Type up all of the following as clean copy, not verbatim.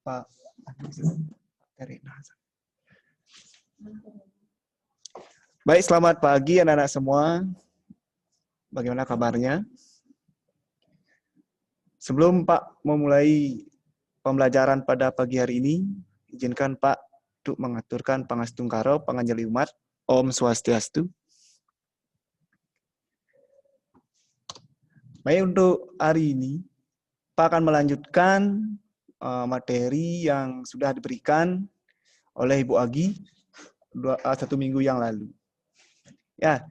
Pak Terina. Baik, selamat pagi anak-anak semua. Bagaimana kabarnya? Sebelum Pak memulai pembelajaran pada pagi hari ini, izinkan Pak untuk mengaturkan Pangastungkaro, Panganjali Umat, Om Swastiastu. Baik, untuk hari ini, Pak akan melanjutkan materi yang sudah diberikan oleh Ibu Agi 1 minggu yang lalu. Ya,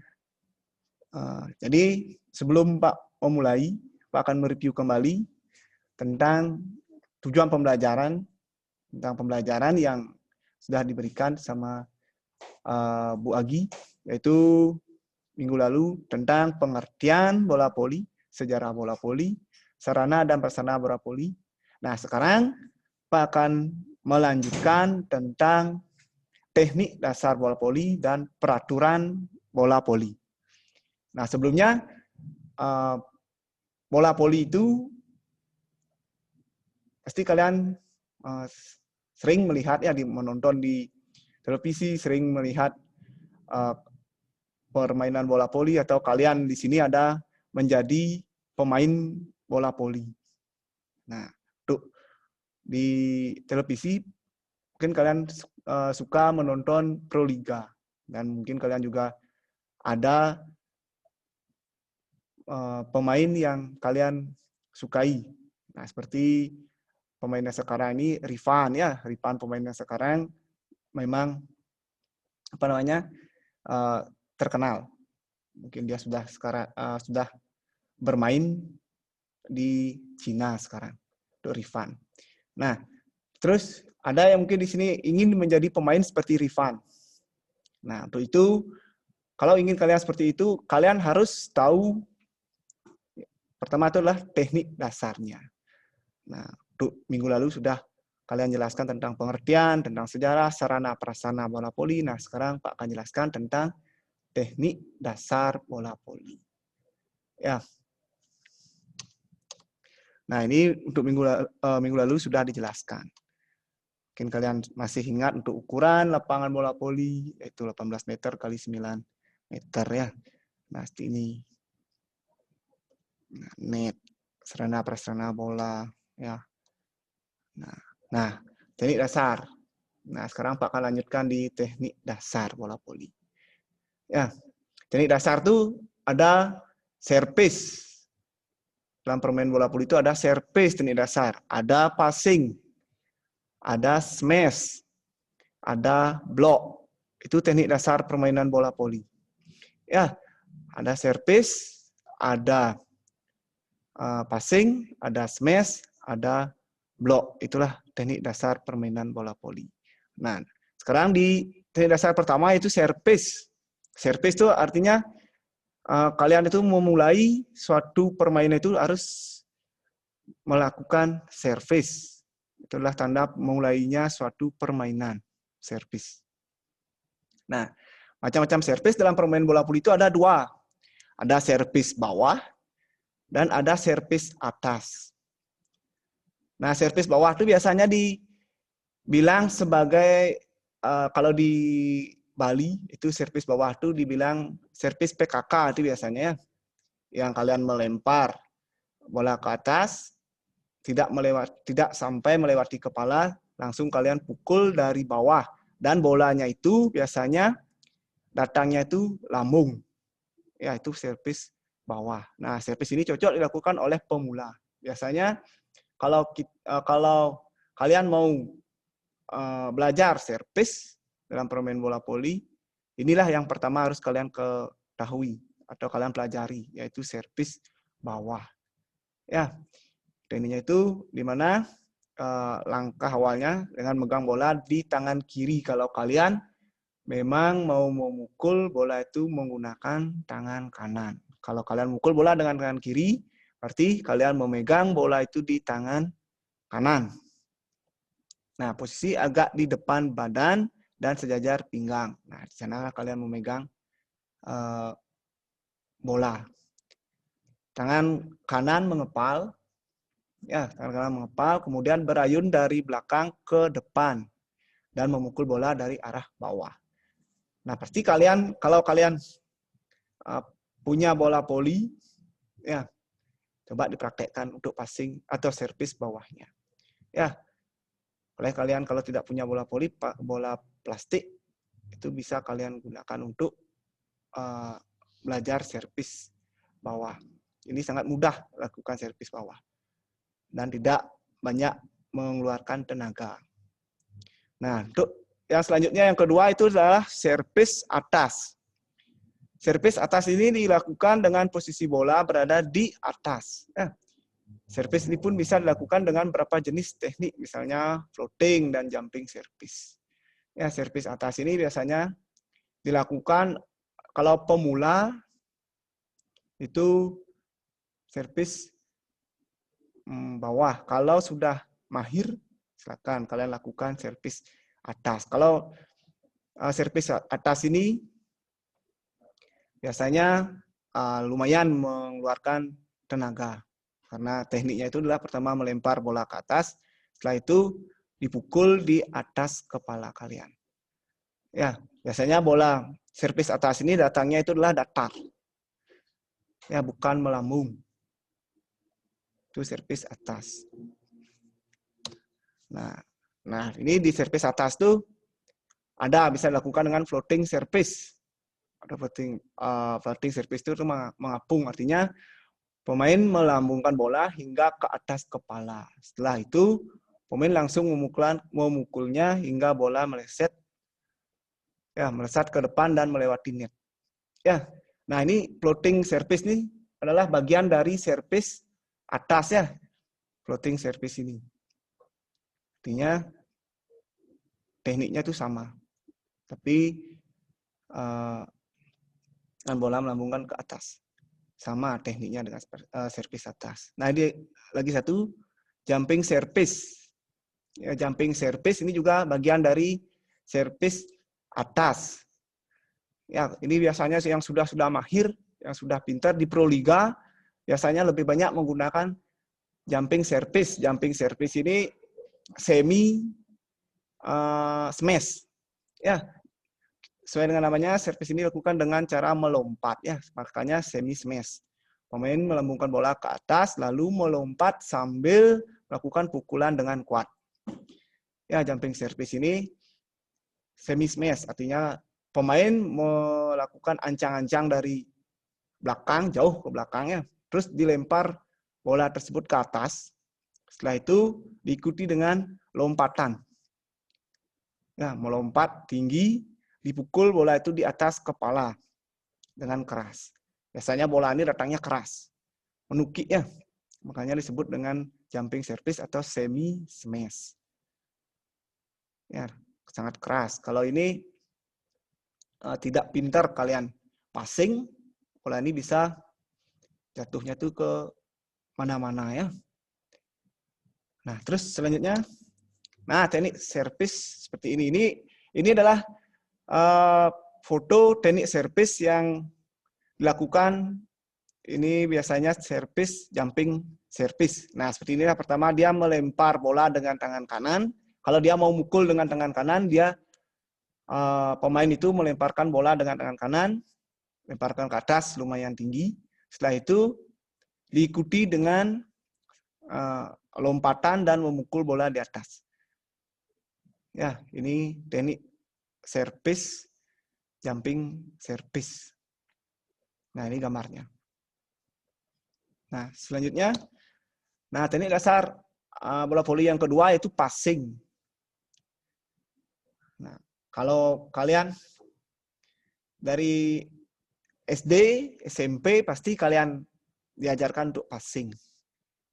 jadi sebelum Pak memulai, Pak akan mereview kembali tentang tujuan pembelajaran, yang sudah diberikan sama Bu Agi, yaitu minggu lalu tentang pengertian bola voli, sejarah bola voli, sarana dan prasarana bola voli. Nah, sekarang Pak akan melanjutkan tentang teknik dasar bola voli dan peraturan bola voli. Nah, sebelumnya bola voli itu pasti kalian sering melihat ya, menonton di televisi, sering melihat permainan bola voli, atau kalian di sini ada menjadi pemain bola voli. Nah, tuh di televisi mungkin kalian suka menonton Proliga, dan mungkin kalian juga ada pemain yang kalian sukai. Nah, seperti pemainnya sekarang ini Rifan ya, pemainnya sekarang memang terkenal. Mungkin dia sudah bermain di Cina sekarang, untuk Rifan. Nah, terus ada yang mungkin di sini ingin menjadi pemain seperti Rifan. Nah, untuk itu, kalau ingin kalian seperti itu, kalian harus tahu, pertama itu adalah teknik dasarnya. Nah, untuk minggu lalu sudah kalian jelaskan tentang pengertian, tentang sejarah, sarana prasarana bola voli. Nah, sekarang Pak akan jelaskan tentang teknik dasar bola voli. Ya. Nah, ini untuk minggu lalu sudah dijelaskan. Mungkin kalian masih ingat untuk ukuran lapangan bola voli, yaitu 18 meter kali 9 meter ya. Nah, ini net, sarana prasarana bola ya. Nah, teknik dasar. Nah, sekarang Pak akan lanjutkan di teknik dasar bola voli. Ya, teknik dasar itu ada service. Dalam permain bola voli itu ada service teknik dasar, ada passing, ada smash, ada block. Itu teknik dasar permainan bola voli. Ya, ada service, ada passing, ada smash, ada block. Itulah teknik dasar permainan bola voli. Nah, sekarang di teknik dasar pertama itu service. Service itu artinya kalian itu memulai suatu permainan itu harus melakukan service. Itulah tanda memulainya suatu permainan, service. Nah, macam-macam service dalam permainan bola voli itu ada 2. Ada service bawah dan ada service atas. Nah, service bawah itu biasanya dibilang sebagai, kalau di Bali itu service bawah itu dibilang service PKK itu biasanya ya. Yang kalian melempar bola ke atas, tidak sampai melewati kepala, langsung kalian pukul dari bawah. Dan bolanya itu biasanya datangnya itu lambung. Ya, itu service bawah. Nah, service ini cocok dilakukan oleh pemula. Biasanya kalau kalian mau belajar service dalam permain bola voli, inilah yang pertama harus kalian ketahui atau kalian pelajari, yaitu service bawah. Ya, tekniknya itu di mana langkah awalnya dengan megang bola di tangan kiri. Kalau kalian memang mau memukul bola itu menggunakan tangan kanan. Kalau kalian mukul bola dengan tangan kiri, berarti kalian memegang bola itu di tangan kanan. Nah, posisi agak di depan badan dan sejajar pinggang. Nah, di sana kalian memegang bola. Tangan kanan mengepal, Ya, tangan kanan mengepal, kemudian berayun dari belakang ke depan dan memukul bola dari arah bawah. Nah, pasti kalian kalau kalian punya bola voli, ya coba dipraktekkan untuk passing atau servis bawahnya. Ya, oleh kalian kalau tidak punya bola voli, bola plastik itu bisa kalian gunakan untuk belajar servis bawah. Ini sangat mudah lakukan servis bawah dan tidak banyak mengeluarkan tenaga. Nah, untuk yang selanjutnya yang kedua itu adalah servis atas. Servis atas ini dilakukan dengan posisi bola berada di atas. Servis ini pun bisa dilakukan dengan beberapa jenis teknik, misalnya floating dan jumping service. Ya, servis atas ini biasanya dilakukan kalau pemula itu servis bawah. Kalau sudah mahir, silakan kalian lakukan servis atas. Kalau servis atas ini biasanya lumayan mengeluarkan tenaga. Karena tekniknya itu adalah pertama melempar bola ke atas, setelah itu dipukul di atas kepala kalian. Ya, biasanya bola servis atas ini datangnya itu adalah datar. Ya, bukan melambung. Itu servis atas. Nah, ini di servis atas tuh ada bisa dilakukan dengan floating service. Ada floating service itu mengapung, artinya pemain melambungkan bola hingga ke atas kepala. Setelah itu, pemain langsung memukulnya hingga bola melesat ke depan dan melewati net. Ya, nah ini floating service nih adalah bagian dari service atas ya, floating service ini. Artinya tekniknya itu sama, tapi bola melambungkan ke atas. Sama tekniknya dengan servis atas. Nah, ini lagi satu, jumping service. Ya, jumping service ini juga bagian dari servis atas. Ya, ini biasanya yang sudah mahir, yang sudah pintar di Proliga, biasanya lebih banyak menggunakan jumping service. Jumping service ini semi smash. Ya, sesuai dengan namanya, servis ini dilakukan dengan cara melompat ya, makanya semi smash. Pemain melambungkan bola ke atas lalu melompat sambil melakukan pukulan dengan kuat. Ya, jumping service ini semi smash, artinya pemain melakukan ancang-ancang dari belakang jauh ke belakangnya, terus dilempar bola tersebut ke atas. Setelah itu diikuti dengan lompatan. Ya, melompat tinggi, dipukul bola itu di atas kepala dengan keras. Biasanya bola ini datangnya keras, menukik ya. Makanya disebut dengan jumping service atau semi smash. Ya, sangat keras. Kalau ini tidak pintar kalian passing, bola ini bisa jatuhnya tuh ke mana-mana ya. Nah, terus selanjutnya, nah teknik service seperti ini. Ini adalah foto teknik service yang dilakukan. Ini biasanya service jumping service. Nah, seperti inilah. Pertama dia melempar bola dengan tangan kanan. Kalau dia mau mukul dengan tangan kanan, dia pemain itu melemparkan bola dengan tangan kanan, lemparkan ke atas lumayan tinggi. Setelah itu diikuti dengan lompatan dan memukul bola di atas. Ya, ini teknik service jumping service. Nah, ini gambarnya. Nah, selanjutnya, nah teknik dasar bola voli yang kedua yaitu passing. Nah, kalau kalian dari SD, SMP pasti kalian diajarkan untuk passing.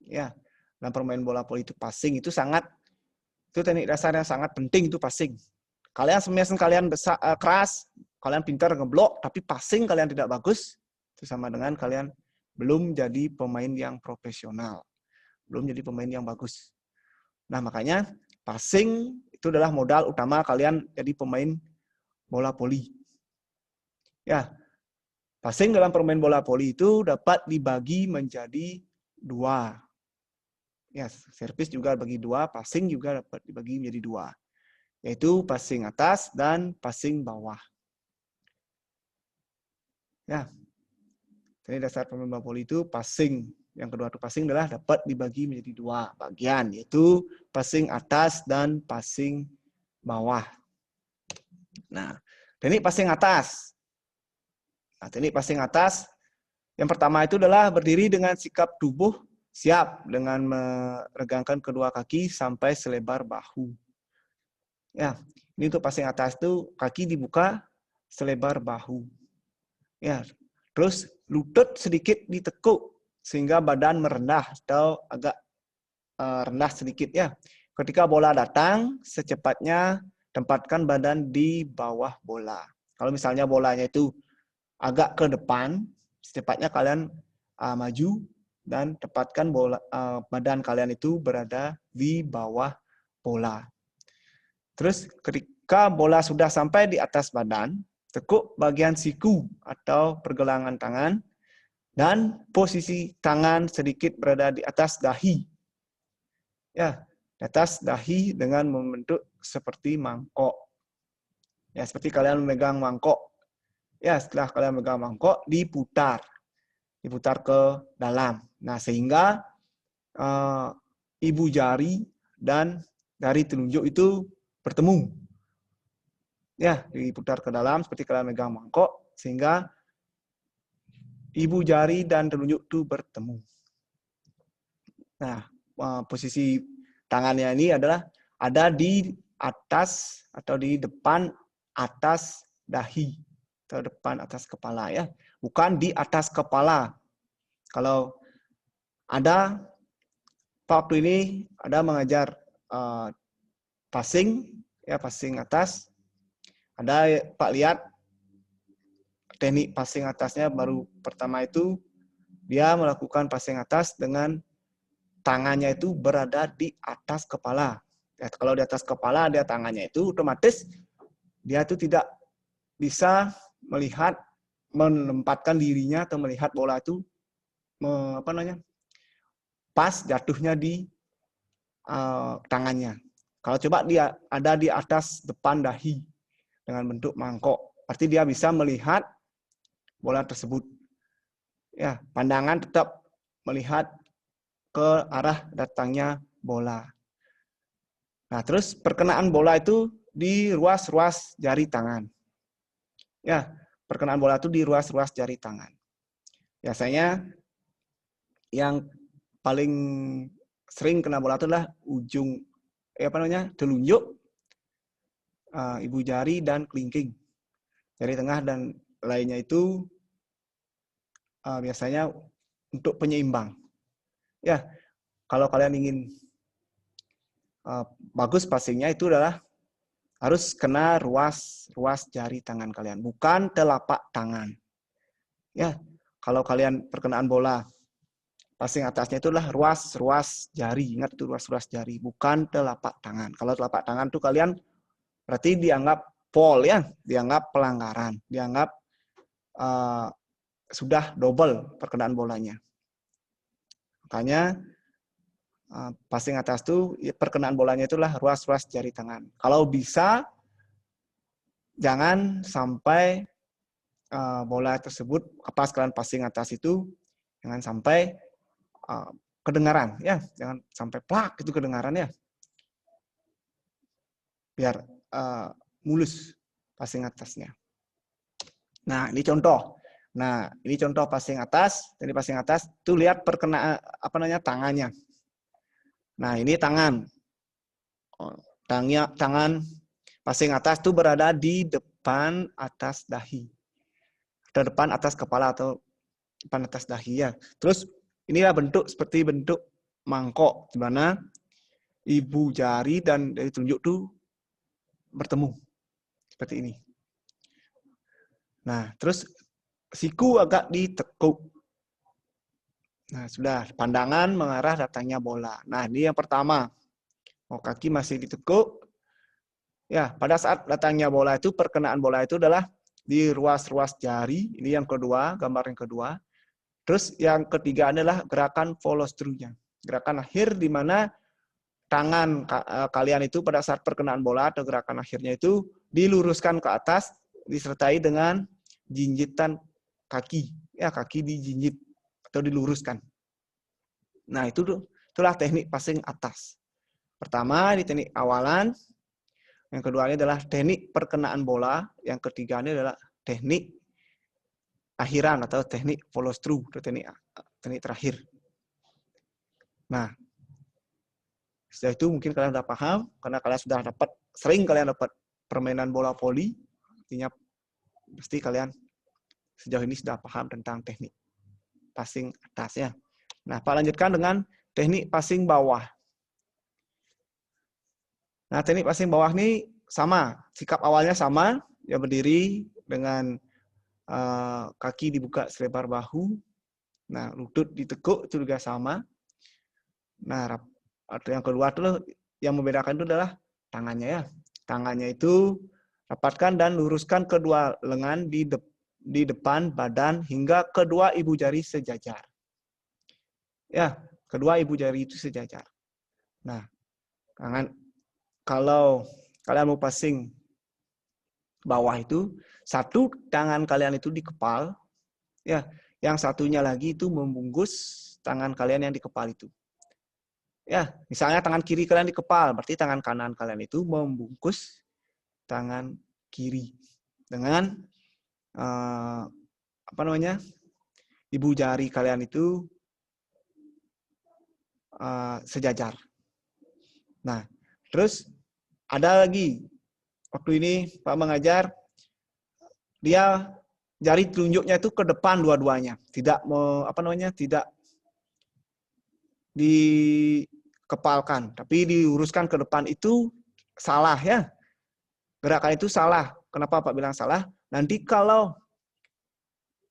Ya, dalam permain bola voli itu passing itu teknik dasar yang sangat penting itu passing. Kalian smash kalian besar, keras, kalian pintar ngeblok, tapi passing kalian tidak bagus, itu sama dengan kalian belum jadi pemain yang profesional, belum jadi pemain yang bagus. Nah, makanya passing itu adalah modal utama kalian jadi pemain bola voli. Ya, passing dalam permain bola voli itu dapat dibagi menjadi dua. Ya, servis juga bagi dua, passing juga dapat dibagi menjadi dua, yaitu passing atas dan passing bawah. Ya, teknik dasar permainan bola voli itu passing. Yang kedua itu passing adalah dapat dibagi menjadi dua bagian, yaitu passing atas dan passing bawah. Nah, teknik passing atas. Nah, teknik passing atas yang pertama itu adalah berdiri dengan sikap tubuh siap dengan meregangkan kedua kaki sampai selebar bahu. Ya, ini untuk passing atas itu kaki dibuka selebar bahu. Ya, terus lutut sedikit ditekuk sehingga badan merendah atau agak rendah sedikit ya. Ketika bola datang, secepatnya tempatkan badan di bawah bola. Kalau misalnya bolanya itu agak ke depan, secepatnya kalian maju dan tempatkan badan kalian itu berada di bawah bola. Terus ketika bola sudah sampai di atas badan, tekuk bagian siku atau pergelangan tangan dan posisi tangan sedikit berada di atas dahi. Ya, di atas dahi dengan membentuk seperti mangkok. Ya, seperti kalian memegang mangkok. Ya, setelah kalian memegang mangkok, diputar ke dalam. Nah, sehingga ibu jari dan jari telunjuk itu bertemu. Ya, diputar ke dalam seperti kalian megang mangkok, sehingga ibu jari dan telunjuk itu bertemu. Nah, posisi tangannya ini adalah ada di atas atau di depan atas dahi atau depan atas kepala ya, bukan di atas kepala. Kalau ada waktu ini ada mengajar passing ya, passing atas. Ada Pak lihat teknik passing atasnya baru pertama itu dia melakukan passing atas dengan tangannya itu berada di atas kepala. Ya, kalau di atas kepala dia tangannya itu otomatis dia itu tidak bisa melihat menempatkan dirinya atau melihat bola itu pas jatuhnya di tangannya. Kalau coba dia ada di atas depan dahi dengan bentuk mangkok, arti dia bisa melihat bola tersebut. Ya, pandangan tetap melihat ke arah datangnya bola. Nah, terus perkenaan bola itu di ruas-ruas jari tangan. Ya, perkenaan bola itu di ruas-ruas jari tangan. Biasanya yang paling sering kena bola itu adalah ujung telunjuk, ibu jari dan kelingking. Jari tengah dan lainnya itu biasanya untuk penyeimbang. Ya, kalau kalian ingin bagus passingnya itu adalah harus kena ruas jari tangan kalian, bukan telapak tangan. Ya, kalau kalian perkenaan bola, passing atasnya itu adalah ruas jari. Ingat itu ruas jari, bukan telapak tangan. Kalau telapak tangan itu kalian berarti dianggap foul ya, dianggap pelanggaran, dianggap sudah double perkenaan bolanya. Makanya passing atas itu perkenaan bolanya itulah ruas-ruas jari tangan. Kalau bisa jangan sampai bola tersebut pas kalian passing atas itu jangan sampai kedengaran ya, jangan sampai plak itu kedengaran ya. Biar mulus passing atasnya. Nah, ini contoh. Nah, ini contoh passing atas. Jadi passing atas tuh lihat perkenaan tangannya. Nah, ini tangan. Tangan passing atas tuh berada di depan atas dahi. Atau depan atas kepala atau depan atas dahi ya. Terus inilah bentuk seperti bentuk mangkok di mana ibu jari dan jari telunjuk tuh bertemu. Seperti ini. Nah, terus siku agak ditekuk. Nah, sudah pandangan mengarah datangnya bola. Nah, ini yang pertama. Kaki masih ditekuk. Ya, pada saat datangnya bola itu, perkenaan bola itu adalah di ruas-ruas jari. Ini yang kedua, gambar yang kedua. Terus yang ketiga adalah gerakan follow through-nya. Gerakan akhir di mana tangan kalian itu pada saat perkenaan bola atau gerakan akhirnya itu diluruskan ke atas disertai dengan jinjitan kaki. Ya, kaki dijinjit atau diluruskan. Nah, itulah teknik passing atas. Pertama di teknik awalan, yang kedua ini adalah teknik perkenaan bola, yang ketiga ini adalah teknik akhiran atau teknik follow through, atau teknik terakhir. Nah, setelah itu mungkin kalian sudah paham, karena kalian sudah sering kalian dapat permainan bola voli, artinya pasti kalian sejauh ini sudah paham tentang teknik passing atas ya. Nah, Pak lanjutkan dengan teknik passing bawah. Nah, teknik passing bawah ini sama, sikap awalnya sama, ya berdiri dengan kaki dibuka selebar bahu. Nah, lutut ditekuk itu juga sama. Nah, yang kedua itu yang membedakan itu adalah tangannya ya. Tangannya itu rapatkan dan luruskan kedua lengan di depan badan hingga kedua ibu jari sejajar. Ya, kedua ibu jari itu sejajar. Nah, kalau kalian mau passing bawah itu, satu tangan kalian itu di kepal, ya, yang satunya lagi itu membungkus tangan kalian yang di kepal itu. Ya, misalnya tangan kiri kalian di kepal, berarti tangan kanan kalian itu membungkus tangan kiri dengan ibu jari kalian itu sejajar. Nah, terus ada lagi waktu ini Pak mengajar, dia jari telunjuknya itu ke depan dua-duanya, tidak tidak dikepalkan, tapi diuruskan ke depan. Itu salah ya. Gerakan itu salah. Kenapa Pak bilang salah? Nanti kalau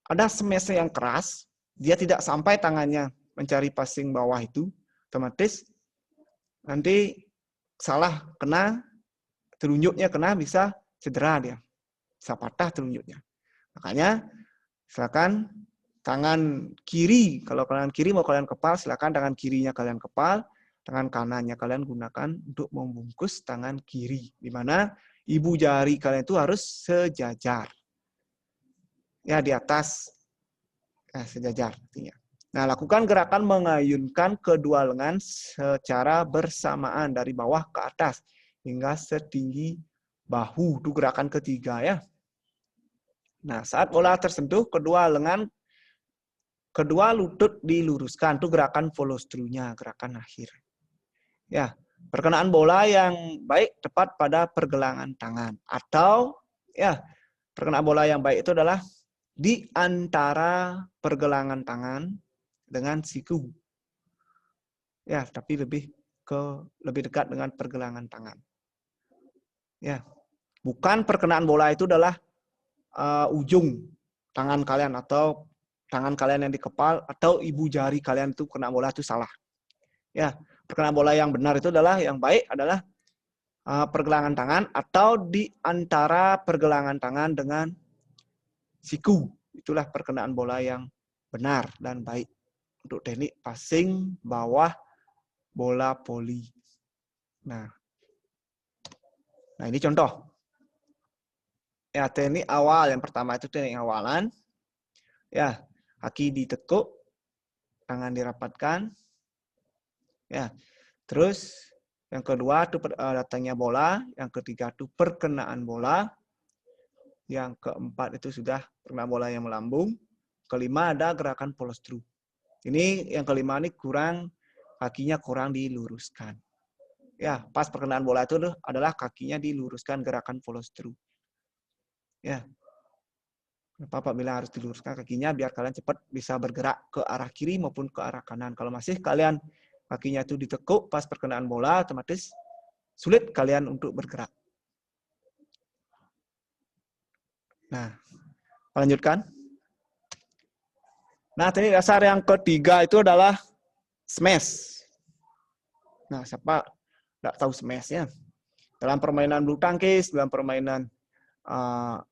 ada smash yang keras, dia tidak sampai tangannya mencari passing bawah itu, otomatis nanti salah, kena telunjuknya, kena bisa cedera dia, bisa patah telunjuknya. Makanya silakan tangan kiri, kalau kalian kiri mau kalian kepal, silakan tangan kirinya kalian kepal, tangan kanannya kalian gunakan untuk membungkus tangan kiri, di mana ibu jari kalian itu harus sejajar. Ya, di atas, sejajar artinya. Nah, lakukan gerakan mengayunkan kedua lengan secara bersamaan dari bawah ke atas hingga setinggi bahu. Itu gerakan ketiga ya. Nah, saat bola tersentuh, kedua lutut diluruskan. Itu gerakan follow through-nya, gerakan akhir. Ya, perkenaan bola yang baik tepat pada pergelangan tangan. Atau ya, perkenaan bola yang baik itu adalah di antara pergelangan tangan dengan siku. Ya, tapi lebih dekat dengan pergelangan tangan. Ya. Bukan perkenaan bola itu adalah ujung tangan kalian atau tangan kalian yang di kepal atau ibu jari kalian itu kena bola, itu salah. Ya, perkenaan bola yang benar itu adalah, yang baik adalah pergelangan tangan atau di antara pergelangan tangan dengan siku. Itulah perkenaan bola yang benar dan baik untuk teknik passing bawah bola voli. Nah ini contoh. Ya, teknik awal yang pertama itu teknik awalan. Ya, kaki ditekuk, tangan dirapatkan. Ya, terus yang kedua itu datangnya bola, yang ketiga itu perkenaan bola, yang keempat itu sudah perkenaan bola yang melambung, kelima ada gerakan follow through. Ini yang kelima ini kakinya kurang diluruskan. Ya, pas perkenaan bola itu adalah kakinya diluruskan, gerakan follow through. Ya, Bapak bilang harus diluruskan kakinya biar kalian cepat bisa bergerak ke arah kiri maupun ke arah kanan. Kalau masih kalian kakinya itu ditekuk pas perkenaan bola, otomatis sulit kalian untuk bergerak. Nah, lanjutkan. Nah, teknik dasar yang ketiga itu adalah smash. Nah, siapa tidak tahu smash-nya? Dalam permainan bulu tangkis, dalam permainan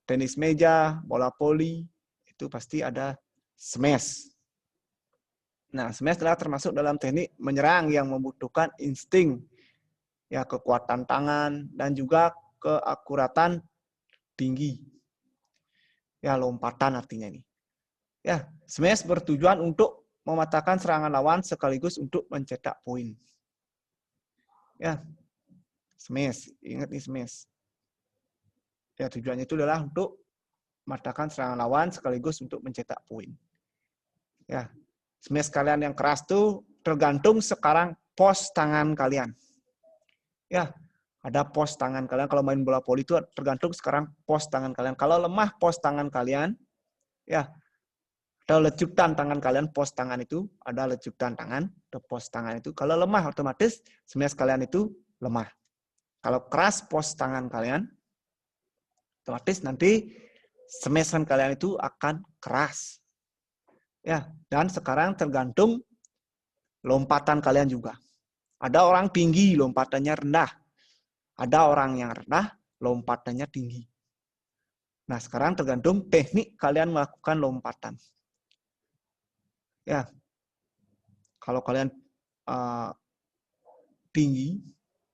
tenis meja, bola voli, itu pasti ada smash. Nah, smash adalah termasuk dalam teknik menyerang yang membutuhkan insting, ya kekuatan tangan dan juga keakuratan tinggi. Ya, lompatan artinya ini. Ya, smash bertujuan untuk mematahkan serangan lawan sekaligus untuk mencetak poin. Ya, smash, ingat nih smash. Ya, tujuannya itu adalah untuk mematahkan serangan lawan sekaligus untuk mencetak poin. Ya, smash kalian yang keras tuh tergantung sekarang pos tangan kalian. Ya, ada pos tangan kalian. Kalau main bola voli itu tergantung sekarang pos tangan kalian. Kalau lemah pos tangan kalian, ya, atau lecutan tangan kalian, pos tangan itu, ada lecutan tangan, atau pos tangan itu. Kalau lemah otomatis smash kalian itu lemah. Kalau keras pos tangan kalian, otomatis nanti smashan kalian itu akan keras. Ya, dan sekarang tergantung lompatan kalian juga. Ada orang tinggi, lompatannya rendah. Ada orang yang rendah, lompatannya tinggi. Nah, sekarang tergantung teknik kalian melakukan lompatan. Ya, kalau kalian tinggi,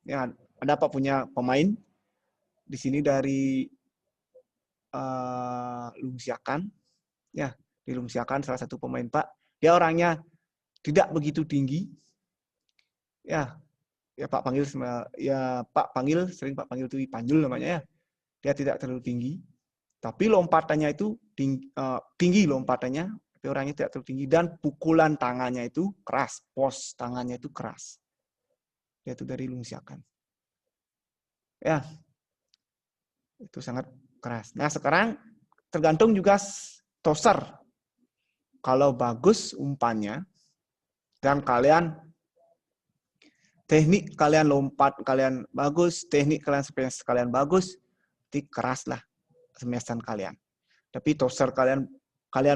ya ada Pak punya pemain di sini dari Lungsiakan, ya di Lungsiakan salah satu pemain Pak. Dia orangnya tidak begitu tinggi, ya Pak panggil, ya Pak panggil sering Pak panggil itu Panjul namanya ya. Dia tidak terlalu tinggi, tapi lompatannya itu tinggi lompatannya, tapi orangnya tidak terlalu tinggi dan pukulan tangannya itu keras, pos tangannya itu keras. Dia itu dari Lungsiakan. Ya, itu sangat keras. Nah, sekarang tergantung juga toser. Kalau bagus umpannya dan kalian teknik kalian lompat kalian bagus, teknik kalian smash kalian bagus, nanti keras lah smashan kalian. Tapi toser kalian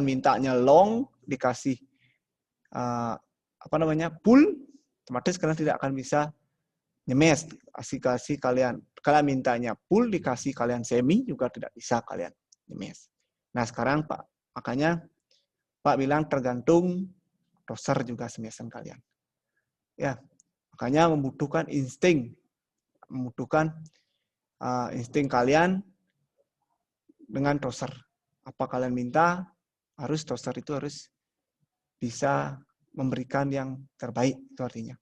mintanya long, dikasih pull, otomatis kalian tidak akan bisa nyemes. Kasih kalian mintanya full, dikasih kalian semi juga tidak bisa kalian nyemes. Nah, sekarang Pak, makanya Pak bilang tergantung toser juga smashan kalian. Ya, makanya membutuhkan insting kalian dengan toser. Apa kalian minta, harus toser itu harus bisa memberikan yang terbaik, itu artinya.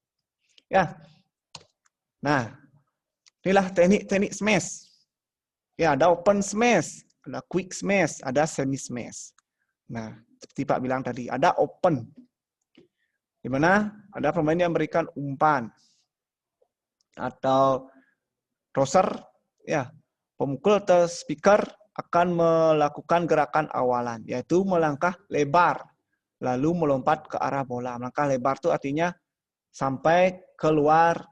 Ya. Nah, inilah teknik smash. Ya, ada open smash, ada quick smash, ada semi smash. Nah, seperti Pak bilang tadi, ada open, di mana ada pemain yang memberikan umpan atau toser, ya, pemukul atau speaker akan melakukan gerakan awalan, yaitu melangkah lebar, lalu melompat ke arah bola. Melangkah lebar itu artinya sampai keluar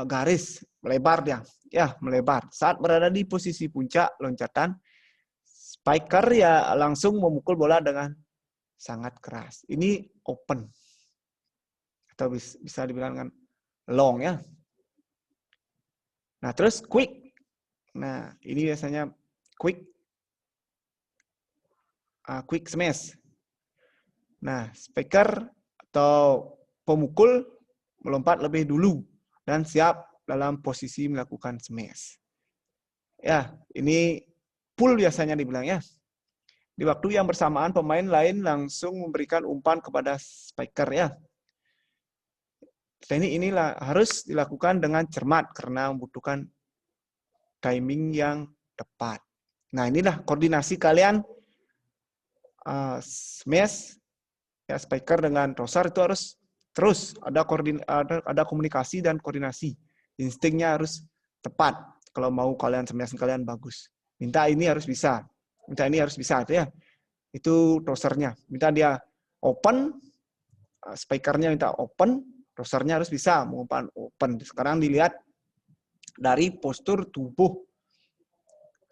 garis, melebar dia, ya melebar. Saat berada di posisi puncak loncatan, spiker ya langsung memukul bola dengan sangat keras. Ini open. Atau bisa dibilang kan long ya. Nah, terus quick. Nah, ini biasanya quick smash. Nah, spiker atau pemukul melompat lebih dulu dan siap dalam posisi melakukan smash. Ya, ini pull biasanya dibilang ya. Di waktu yang bersamaan pemain lain langsung memberikan umpan kepada spiker ya. Teknik ini harus dilakukan dengan cermat karena membutuhkan timing yang tepat. Nah, inilah koordinasi kalian smash ya spiker dengan toser itu harus terus ada komunikasi dan koordinasi. Instingnya harus tepat kalau mau kalian smash kalian bagus. Minta ini harus bisa. Minta ini harus bisa itu ya. Itu tosernya. Minta dia open, spikernya minta open, tosernya harus bisa mengumpan open. Sekarang dilihat dari postur tubuh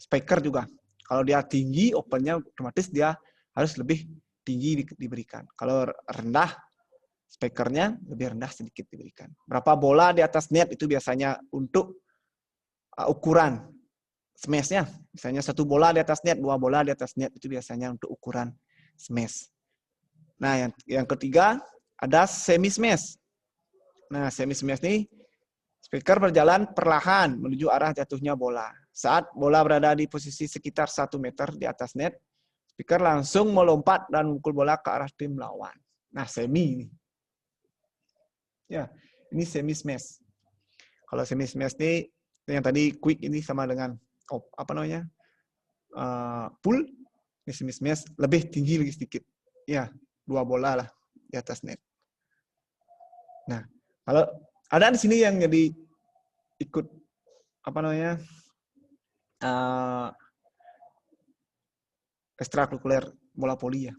spiker juga. Kalau dia tinggi, opennya otomatis dia harus lebih tinggi diberikan. Kalau rendah, spikernya lebih rendah sedikit diberikan. Berapa bola di atas net itu biasanya untuk ukuran smash-nya. Misalnya 1 bola di atas net, 2 bola di atas net itu biasanya untuk ukuran smash. Nah, yang ketiga ada semi smash. Nah, semi smash ini speaker berjalan perlahan menuju arah jatuhnya bola. Saat bola berada di posisi sekitar 1 meter di atas net, speaker langsung melompat dan memukul bola ke arah tim lawan. Nah, semi ini. Ya, ini semi smash. Kalau semi smash ini yang tadi quick ini sama dengan pull. Ini semi smash lebih tinggi lagi sedikit. Ya, 2 bola lah di atas net. Nah, kalau ada di sini yang jadi ikut ekstrakurikuler bola voli ya.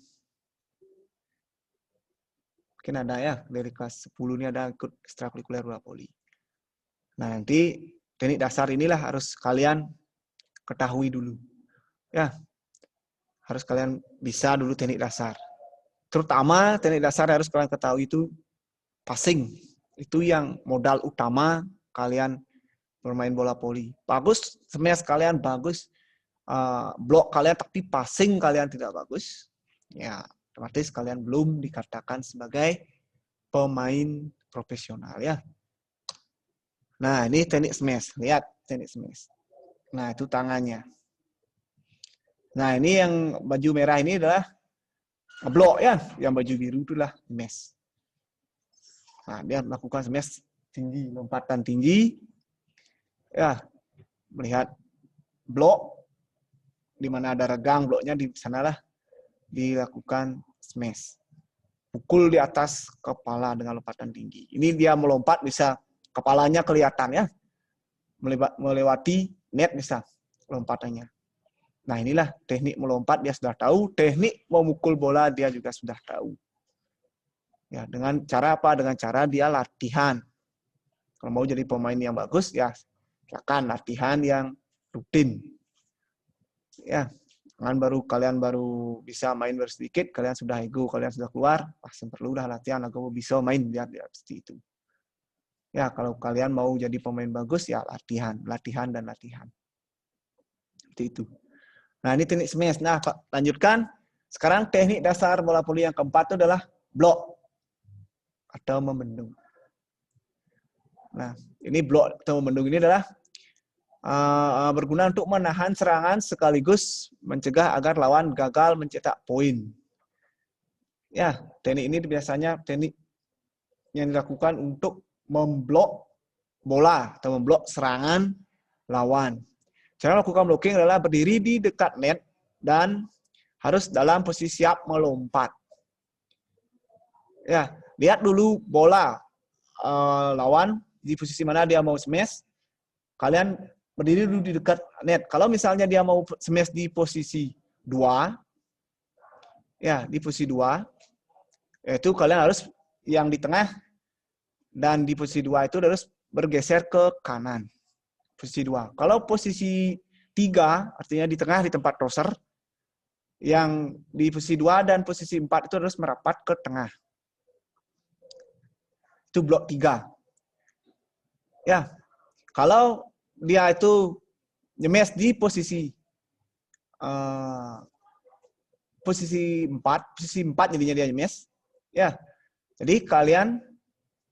Mungkin ada ya, dari kelas 10 ini ada ikut ekstrakurikuler bola voli. Nah, nanti teknik dasar inilah harus kalian ketahui dulu. Ya, harus kalian bisa dulu teknik dasar. Terutama teknik dasar harus kalian ketahui itu passing. Itu yang modal utama kalian bermain bola voli. Bagus, smash kalian bagus, blok kalian tapi passing kalian tidak bagus. Ya, otomatis kalian belum dikatakan sebagai pemain profesional ya. Nah, ini teknik smash. Lihat teknik smash. Nah, itu tangannya. Nah, ini yang baju merah ini adalah blok ya. Yang baju biru itulah smash. Nah, dia melakukan smash tinggi, lompatan tinggi. Ya, melihat blok di mana ada regang bloknya, di sanalah dilakukan smash. Pukul di atas kepala dengan lompatan tinggi. Ini dia melompat bisa kepalanya kelihatan ya. Melewati net bisa lompatannya. Nah, inilah teknik melompat dia sudah tahu, teknik memukul bola dia juga sudah tahu. Ya, dengan cara apa? Dengan cara dia latihan. Kalau mau jadi pemain yang bagus ya silakan latihan yang rutin. Ya, kalian baru bisa main baru sedikit, kalian sudah ego, kalian sudah keluar, pasti perlu dah latihan agar bisa main lihat seperti itu. Ya, kalau kalian mau jadi pemain bagus ya latihan dan latihan. Seperti itu. Nah, ini teknik smash. Nah, Pak, lanjutkan. Sekarang teknik dasar bola voli yang keempat itu adalah blok atau membendung. Nah, ini blok atau membendung ini adalah berguna untuk menahan serangan sekaligus mencegah agar lawan gagal mencetak poin. Ya, teknik ini biasanya teknik yang dilakukan untuk memblok bola atau memblok serangan lawan. Cara melakukan blocking adalah berdiri di dekat net dan harus dalam posisi siap melompat. Ya, lihat dulu bola lawan di posisi mana dia mau smash. Kalian berdiri dulu di dekat net. Kalau misalnya dia mau smash di posisi 2, ya di posisi 2, itu kalian harus yang di tengah dan di posisi 2 itu harus bergeser ke kanan. Posisi 2. Kalau posisi 3, artinya di tengah di tempat crosser, yang di posisi 2 dan posisi 4 itu harus merapat ke tengah. Itu blok 3. Ya, kalau dia itu nyemes di posisi 4 jadinya dia nyemes. Ya, jadi kalian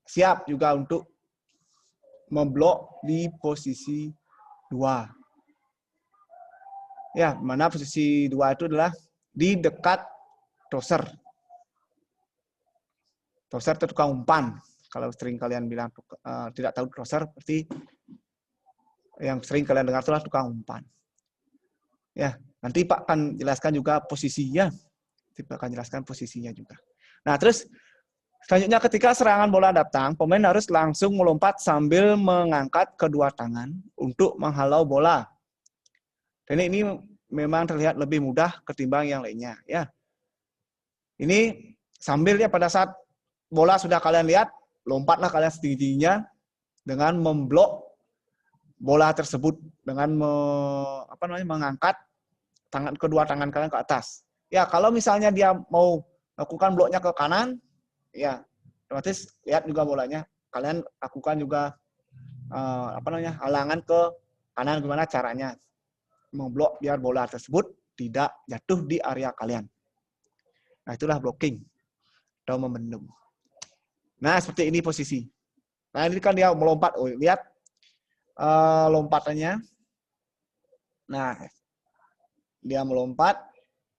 siap juga untuk memblok di posisi 2. Ya, mana posisi 2 itu adalah di dekat crosser. Crosser itu tukang umpan. Kalau sering kalian bilang tidak tahu crosser, berarti yang sering kalian dengar itulah tukang umpan. Ya, nanti Pak akan jelaskan juga posisinya. Pak akan jelaskan posisinya juga. Nah, terus selanjutnya ketika serangan bola datang, pemain harus langsung melompat sambil mengangkat kedua tangan untuk menghalau bola. Dan ini memang terlihat lebih mudah ketimbang yang lainnya. Ya, ini sambil ya pada saat bola sudah kalian lihat, lompatlah kalian setinggi-tingginya dengan memblok bola tersebut dengan mengangkat kedua tangan kalian ke atas. Ya, kalau misalnya dia mau lakukan bloknya ke kanan, ya otomatis lihat juga bolanya. Kalian lakukan juga halangan ke kanan, gimana caranya memblok biar bola tersebut tidak jatuh di area kalian. Nah, itulah blocking. atau membendung. Nah, seperti ini posisi. Nah, ini kan dia melompat. Oh, lihat lompatannya. Nah, dia melompat,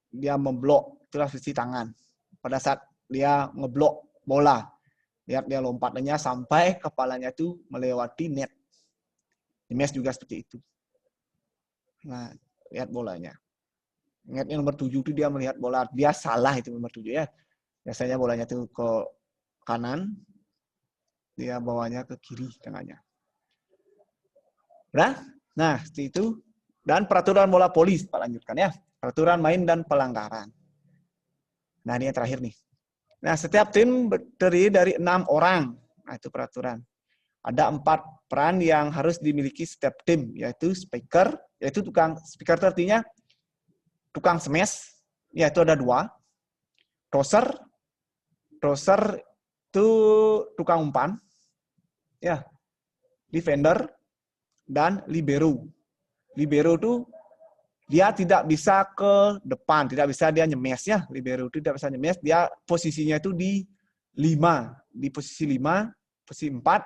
dia memblok. Itulah posisi tangan. Pada saat dia ngeblok bola, lihat dia lompatannya sampai kepalanya itu melewati net. Nyemes juga seperti itu. Nah, lihat bolanya. Netnya nomor 7 itu dia melihat bola. Dia salah itu nomor 7 ya. Biasanya bolanya itu ke kanan, dia bawanya ke kiri tengahnya. Nah, seperti itu. Dan peraturan bola voli, Pak lanjutkan ya. Peraturan main dan pelanggaran. Nah, ini yang terakhir nih. Nah, setiap tim terdiri dari 6 orang. Nah, itu peraturan. Ada 4 peran yang harus dimiliki setiap tim, yaitu speaker, yaitu tukang speaker itu artinya tukang smash, yaitu ada 2. Tosser itu tukang umpan, ya. Defender dan libero. Libero itu dia tidak bisa ke depan, tidak bisa dia nyemes ya. Libero itu tidak bisa nyemes, dia posisinya itu di 5, di posisi 5, posisi 4.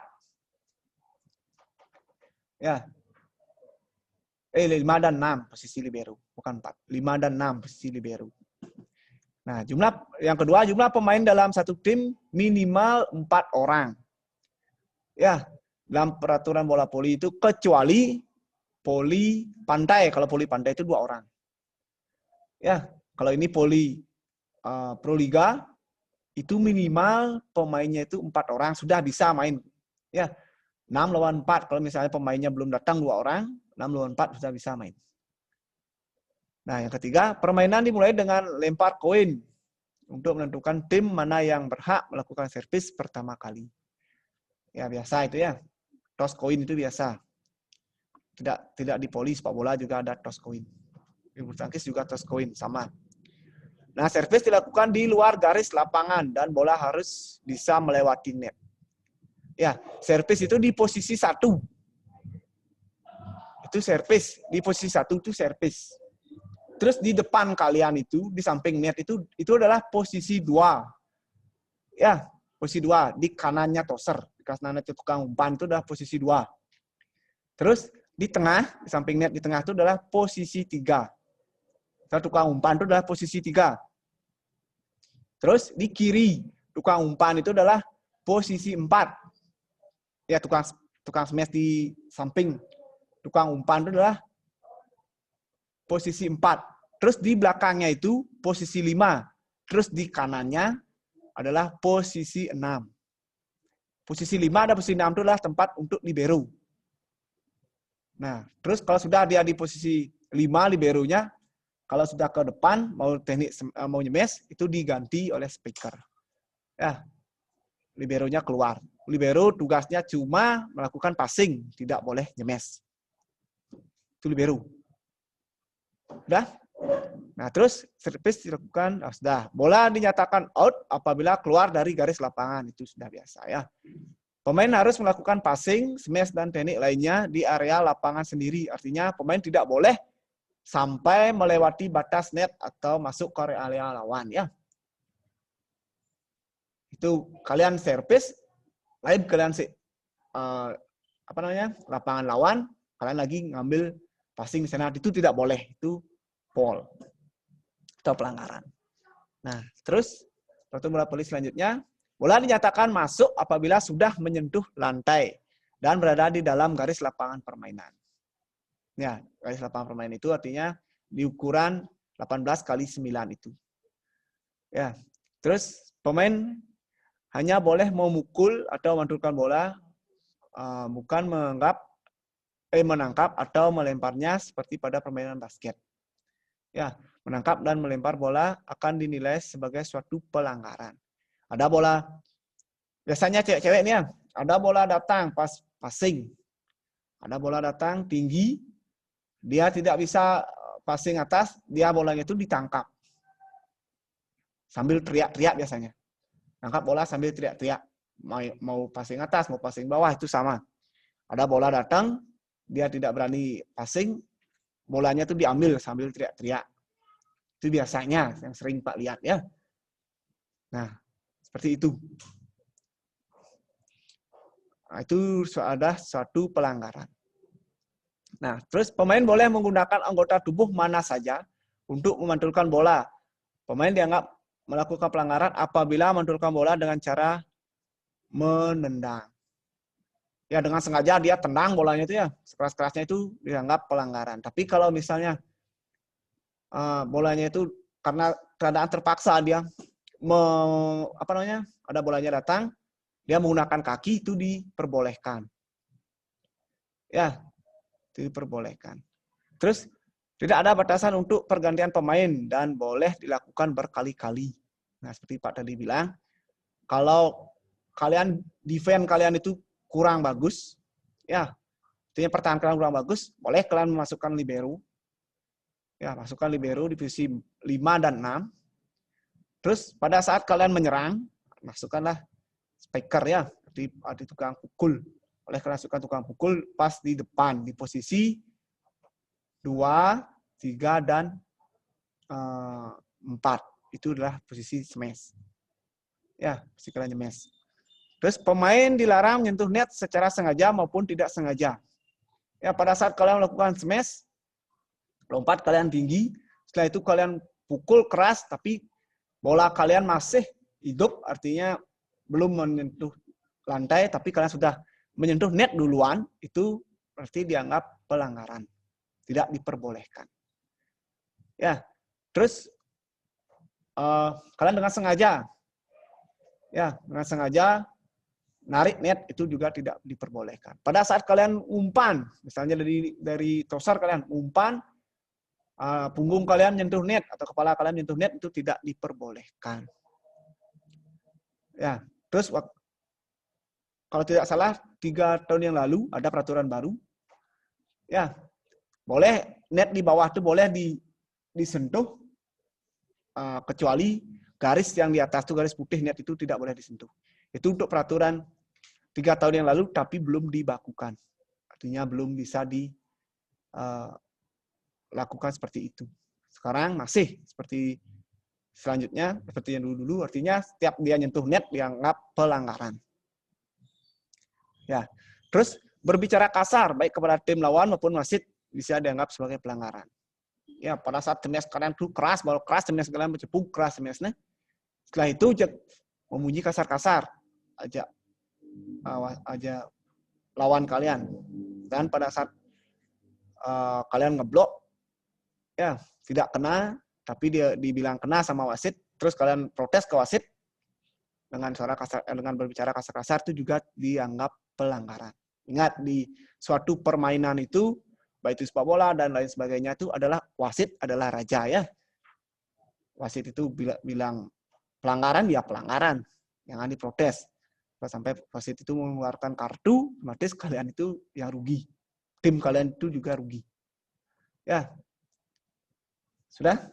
Ya. 5 dan 6 posisi libero, bukan 4. 5 dan 6 posisi libero. Nah, yang kedua, jumlah pemain dalam satu tim minimal 4 orang. Ya, dalam peraturan bola voli itu kecuali voli pantai. Kalau voli pantai itu 2 orang. Ya, kalau ini voli Proliga itu minimal pemainnya itu 4 orang sudah bisa main. Ya, 6 lawan 4. Kalau misalnya pemainnya belum datang 2 orang, 6 lawan 4 sudah bisa main. Nah, yang ketiga, permainan dimulai dengan lempar koin untuk menentukan tim mana yang berhak melakukan servis pertama kali. Ya, biasa itu ya. Toss koin itu biasa. Tidak di voli, sepak bola juga ada toss koin. Di bulu tangkis juga toss koin, sama. Nah, servis dilakukan di luar garis lapangan dan bola harus bisa melewati net. Ya, servis itu di posisi 1. Itu servis, di posisi 1 itu servis. Terus di depan kalian itu, di samping net itu adalah posisi 2. Ya, posisi 2. Di kanannya tosser, di kanannya tukang umpan itu adalah posisi 2. Terus di tengah, di samping net di tengah itu adalah posisi 3. Tukang umpan itu adalah posisi 3. Terus di kiri, tukang umpan itu adalah posisi 4. Ya, tukang smash di samping tukang umpan itu adalah posisi 4. Terus di belakangnya itu posisi 5. Terus di kanannya adalah posisi 6. Posisi 5 dan posisi 6 itu adalah tempat untuk libero. Nah, terus kalau sudah dia di posisi 5 liberonya, kalau sudah ke depan mau teknik mau nyemes itu diganti oleh speaker. Ya. Liberonya keluar. Libero tugasnya cuma melakukan passing, tidak boleh nyemes. Itu libero. Udah? Nah, terus servis dilakukan, sudah. Bola dinyatakan out apabila keluar dari garis lapangan. Itu sudah biasa ya. Pemain harus melakukan passing, smash, dan teknik lainnya di area lapangan sendiri. Artinya pemain tidak boleh sampai melewati batas net atau masuk ke area lawan ya. Itu kalian servis, lain kalian lapangan lawan, kalian lagi ngambil passing sana, itu tidak boleh, itu foul atau pelanggaran. Nah, terus peraturan bola voli selanjutnya, bola dinyatakan masuk apabila sudah menyentuh lantai dan berada di dalam garis lapangan permainan. Ya, garis lapangan permainan itu artinya di ukuran 18 kali 9 itu. Ya, terus pemain hanya boleh memukul atau memantulkan bola, bukan menangkap atau melemparnya seperti pada permainan basket. Ya, menangkap dan melempar bola akan dinilai sebagai suatu pelanggaran. Ada bola, biasanya cewek-cewek nih ya, ada bola datang pas passing. Ada bola datang tinggi, dia tidak bisa passing atas, dia bolanya itu ditangkap. Sambil teriak-teriak biasanya. Tangkap bola sambil teriak-teriak. Mau passing atas, mau passing bawah, itu sama. Ada bola datang, dia tidak berani passing, bolanya itu diambil sambil teriak-teriak. Itu biasanya yang sering Pak lihat ya. Nah, Seperti itu. Nah, itu ada suatu pelanggaran. Nah, terus pemain boleh menggunakan anggota tubuh mana saja untuk memantulkan bola. Pemain dianggap melakukan pelanggaran apabila memantulkan bola dengan cara menendang. Ya, dengan sengaja dia tendang bolanya itu ya, sekeras-kerasnya itu dianggap pelanggaran. Tapi kalau misalnya bolanya itu karena keadaan terpaksa dia ada bolanya datang, dia menggunakan kaki itu diperbolehkan. Ya, itu diperbolehkan. Terus tidak ada batasan untuk pergantian pemain dan boleh dilakukan berkali-kali. Nah, seperti Pak tadi bilang, kalau kalian defense kalian itu kurang bagus, ya, artinya pertahanan kalian kurang bagus, boleh kalian memasukkan libero. Ya, masukkan libero di posisi 5 dan 6. Terus pada saat kalian menyerang, masukkanlah spiker ya, di tukang pukul. Oleh kalian masukkan tukang pukul pas di depan, di posisi 2, 3, dan 4. Itu adalah posisi smash. Ya, posisi kalian smash. Terus pemain dilarang menyentuh net secara sengaja maupun tidak sengaja. Ya, pada saat kalian melakukan smash, lompat kalian tinggi, setelah itu kalian pukul keras, tapi bola kalian masih hidup, artinya belum menyentuh lantai, tapi kalian sudah menyentuh net duluan, itu berarti dianggap pelanggaran. Tidak diperbolehkan. Ya, terus kalian dengan sengaja, ya, dengan sengaja narik net itu juga tidak diperbolehkan. Pada saat kalian umpan, misalnya dari tosar kalian umpan, punggung kalian menyentuh net atau kepala kalian menyentuh net itu tidak diperbolehkan. Ya, terus kalau tidak salah 3 tahun yang lalu ada peraturan baru. Ya, boleh net di bawah itu boleh disentuh kecuali garis yang di atas itu garis putih net itu tidak boleh disentuh. Itu untuk peraturan 3 tahun yang lalu tapi belum dibakukan. Artinya belum bisa dilakukan seperti itu. Sekarang masih seperti selanjutnya seperti yang dulu-dulu, artinya setiap dia nyentuh net dianggap pelanggaran. Ya. Terus berbicara kasar baik kepada tim lawan maupun wasit bisa dianggap sebagai pelanggaran. Ya, pada saat smash kalian tuh keras, baru keras smash kalian bercepuk keras smashnya. Setelah itu memuji kasar-kasar aja lawan kalian. Dan pada saat kalian ngeblok, ya tidak kena, tapi dia dibilang kena sama wasit, terus kalian protes ke wasit dengan suara kasar, dengan berbicara kasar-kasar itu juga dianggap pelanggaran. Ingat, di suatu permainan itu, baik itu sepak bola dan lain sebagainya itu adalah wasit adalah raja ya. Wasit itu bilang pelanggaran, ya pelanggaran, jangan diprotes. Sampai wasit itu mengeluarkan kartu, otomatis kalian itu yang rugi. Tim kalian itu juga rugi. Ya. Sudah?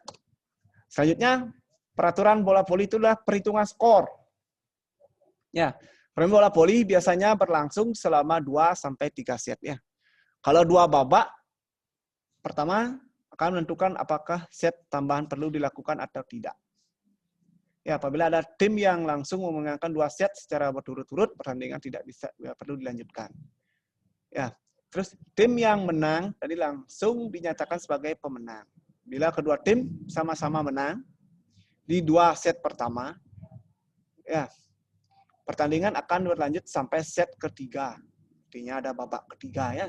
Selanjutnya, peraturan bola voli itulah perhitungan skor. Ya, permainan bola voli biasanya berlangsung selama 2-3 set ya. Kalau 2 babak, pertama akan menentukan apakah set tambahan perlu dilakukan atau tidak. Ya, apabila ada tim yang langsung memenangkan 2 set secara berturut-turut, pertandingan tidak bisa perlu dilanjutkan. Ya, terus tim yang menang tadi langsung dinyatakan sebagai pemenang. Bila kedua tim sama-sama menang di 2 set pertama, ya, pertandingan akan berlanjut sampai set ketiga. Artinya ada babak ketiga ya.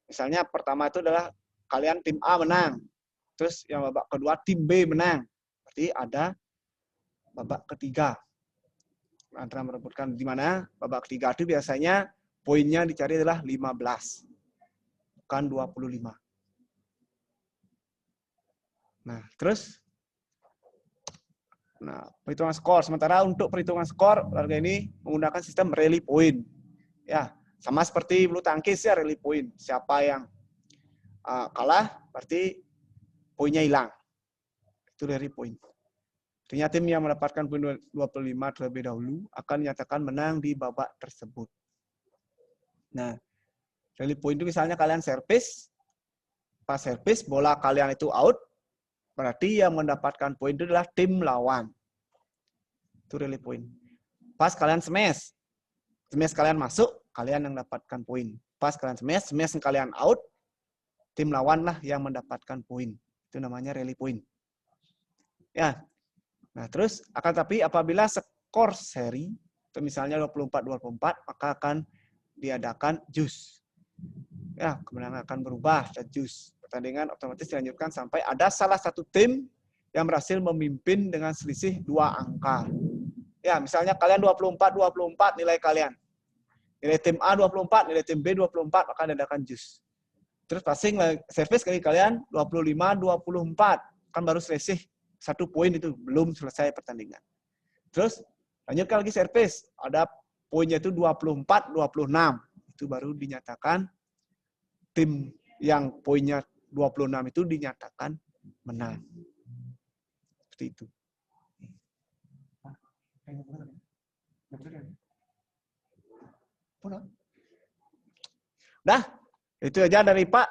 Misalnya pertama itu adalah kalian tim A menang. Terus yang babak kedua tim B menang. Berarti ada babak ketiga. Antara merebutkan di mana babak ketiga itu biasanya poinnya dicari adalah 15. Bukan 25. Nah, terus perhitungan skor. Sementara untuk perhitungan skor, olahraga ini menggunakan sistem rally point. Ya, sama seperti bulu tangkis ya, rally point. Siapa yang kalah, berarti poinnya hilang. Itu rally point. Artinya tim yang mendapatkan poin 25 terlebih dahulu akan dinyatakan menang di babak tersebut. Nah, rally point itu misalnya kalian servis, pas servis bola kalian itu out, berarti yang mendapatkan poin itu adalah tim lawan. Itu rally point. Pas kalian smash kalian masuk, kalian yang dapatkan poin. Pas kalian smash kalian out, tim lawan lah yang mendapatkan poin. Itu namanya rally point. Ya. Nah, terus tapi apabila skor seri, itu misalnya 24-24, maka akan diadakan jus. Ya, kemenangan akan berubah dan jus. Pertandingan otomatis dilanjutkan sampai ada salah satu tim yang berhasil memimpin dengan selisih 2 angka. Ya, misalnya kalian 24-24 nilai kalian. Nilai tim A 24, nilai tim B 24, maka diadakan jus. Terus passing service kali kalian 25-24. Kan baru selisih 1 poin itu, belum selesai pertandingan. Terus lanjutkan lagi service, ada poinnya itu 24-26. Itu baru dinyatakan tim yang poinnya 26 itu dinyatakan menang. Seperti itu. Dah, itu aja dari Pak.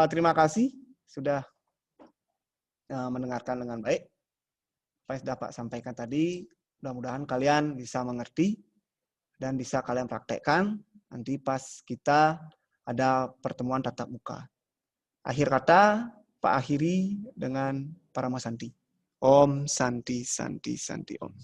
Terima kasih sudah mendengarkan dengan baik. Apa yang sudah Pak sampaikan tadi, mudah-mudahan kalian bisa mengerti dan bisa kalian praktekkan nanti pas kita ada pertemuan tatap muka. Akhir kata, Pak akhiri dengan Parama Santi. Om Santi Santi Santi Om.